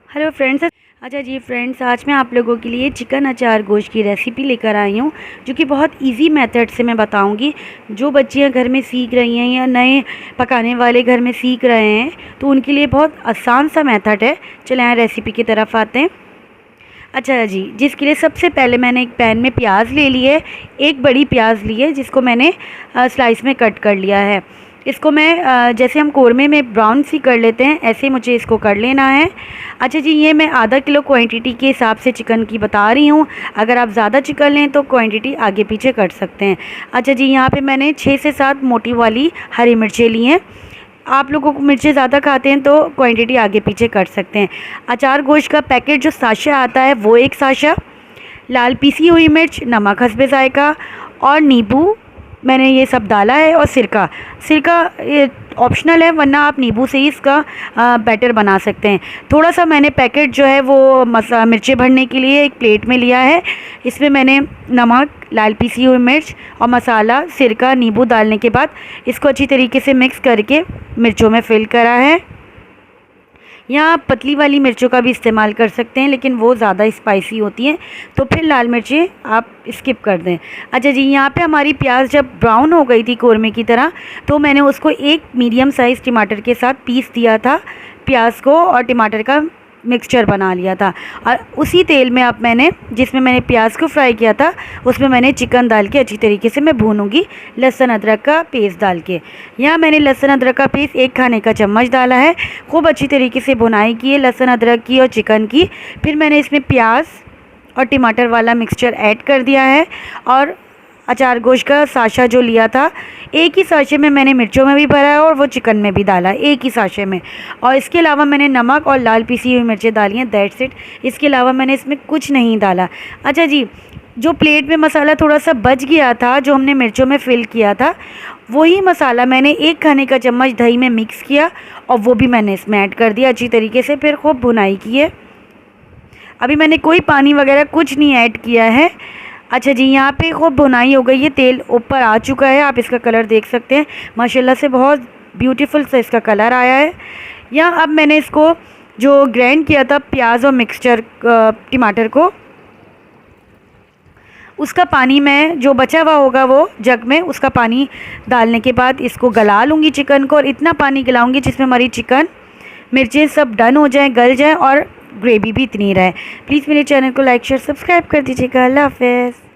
Hello friends. अच्छा जी friends, आज मैं आप लोगों के लिए चिकन अचार गोश्त की रेसिपी लेकर आई हूँ, जो कि बहुत इजी मेथड से मैं बताऊँगी। जो बच्चियाँ घर में सीख रही हैं या नए पकाने वाले घर में सीख रहे हैं, तो उनके लिए बहुत आसान सा मेथड है। चलें आए रेसिपी की तरफ आते हैं। अच्छा जी, जिसके लिए सबसे पहले मैंने एक पैन में प्याज ले ली है। एक बड़ी प्याज ली है, जिसको मैंने स्लाइस में कट कर लिया है। इसको मैं जैसे हम कौरमे में ब्राउन सी कर लेते हैं, ऐसे मुझे इसको कर लेना है। अच्छा जी, ये मैं आधा किलो क्वांटिटी के हिसाब से चिकन की बता रही हूँ। अगर आप ज़्यादा चिकन लें तो क्वांटिटी आगे पीछे कर सकते हैं। अच्छा जी, यहाँ पे मैंने 6 से 7 मोटी वाली हरी मिर्चें ली हैं। आप लोगों को मिर्चें ज़्यादा खाते हैं तो क्वांटिटी आगे पीछे कर सकते हैं। अचार गोश्त का पैकेट जो साशा आता है वो एक साशा, लाल पिसी हुई मिर्च, नमक हस्बे जायका और नींबू मैंने ये सब डाला है। और सिरका ये ऑप्शनल है, वरना आप नींबू से ही इसका बैटर बना सकते हैं। थोड़ा सा मैंने पैकेट जो है वो मिर्चें भरने के लिए एक प्लेट में लिया है। इसमें मैंने नमक, लाल पिसी हुई मिर्च और मसाला, सिरका, नींबू डालने के बाद इसको अच्छी तरीके से मिक्स करके मिर्चों में फिल करा है। यहाँ आप पतली वाली मिर्चों का भी इस्तेमाल कर सकते हैं, लेकिन वो ज़्यादा स्पाइसी होती हैं, तो फिर लाल मिर्चें आप स्किप कर दें। अच्छा जी, यहाँ पे हमारी प्याज जब ब्राउन हो गई थी कौरमे की तरह, तो मैंने उसको एक मीडियम साइज़ टमाटर के साथ पीस दिया था। प्याज को और टमाटर का मिक्सचर बना लिया था। और उसी तेल में अब मैंने, जिसमें मैंने प्याज को फ्राई किया था, उसमें मैंने चिकन डाल के अच्छी तरीके से मैं भूनूंगी, लहसुन अदरक का पेस्ट डाल के। यहाँ मैंने लहसुन अदरक का पेस्ट 1 खाने का चम्मच डाला है। खूब अच्छी तरीके से भुनाई की है लहसुन अदरक की और चिकन की। फिर मैंने इसमें प्याज और टमाटर वाला मिक्सचर ऐड कर दिया है। और अचार गोश्त का साशा जो लिया था, एक ही साशे में मैंने मिर्चों में भी भरा है और वो चिकन में भी डाला है, एक ही साशे में। और इसके अलावा मैंने नमक और लाल पिसी हुई मिर्चें डाली हैं, दैट्स इट। इसके अलावा मैंने इसमें कुछ नहीं डाला। अच्छा जी, जो प्लेट में मसाला थोड़ा सा बच गया था, जो हमने मिर्चों में फिल किया था, वही मसाला मैंने 1 खाने का चम्मच दही में मिक्स किया और वो भी मैंने इसमें ऐड कर दिया अच्छी तरीके से। फिर खूब भुनाई की है। अभी मैंने कोई पानी वगैरह कुछ नहीं ऐड किया है। अच्छा जी, यहाँ पे खूब भुनाई हो गई है, तेल ऊपर आ चुका है। आप इसका कलर देख सकते हैं, माशाल्लाह से बहुत ब्यूटीफुल सा इसका कलर आया है। यहाँ अब मैंने इसको जो ग्राइंड किया था प्याज और मिक्सचर टमाटर को, उसका पानी मैं जो बचा हुआ होगा वो जग में, उसका पानी डालने के बाद इसको गला लूँगी चिकन को। और इतना पानी गलाऊँगी जिसमें हमारी चिकन मिर्चें सब डन हो जाए, गल जाए और ग्रेवी भी इतनी रहे। प्लीज़ मेरे चैनल को लाइक शेयर सब्सक्राइब कर दीजिएगा। अल्लाह हाफ़िज़।